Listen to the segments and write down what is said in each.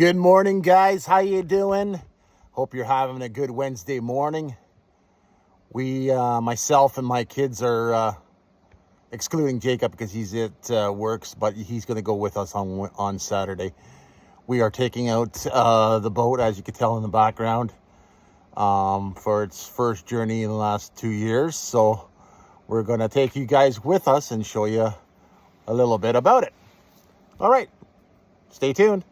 Good morning, guys. How you doing? Hope you're having a good Wednesday morning. Myself and my kids are excluding Jacob because he's at works, but he's going to go with us on Saturday. We are taking out the boat, as you can tell in the background, for its first journey in the last 2 years. So we're going to take you guys with us and show you a little bit about it. All right, stay tuned.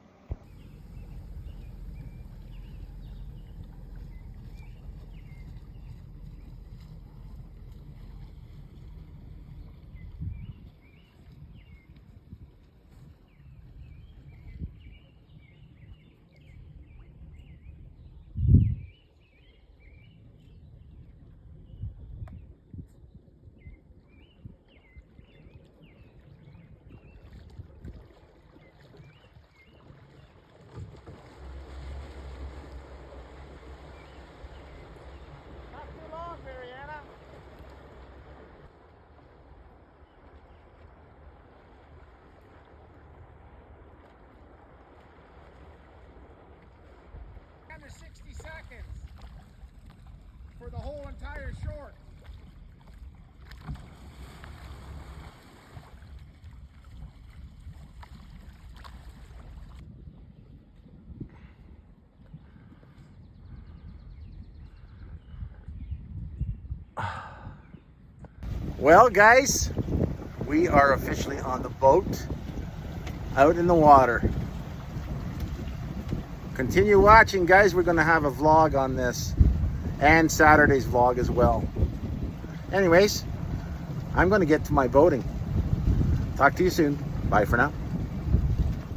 Under 60 seconds for the whole entire short. Well, guys, we are officially on the boat, out in the water. Continue watching, guys. We're going to have a vlog on this and Saturday's vlog as well. Anyways, I'm going to get to my boating. Talk to you soon. Bye for now.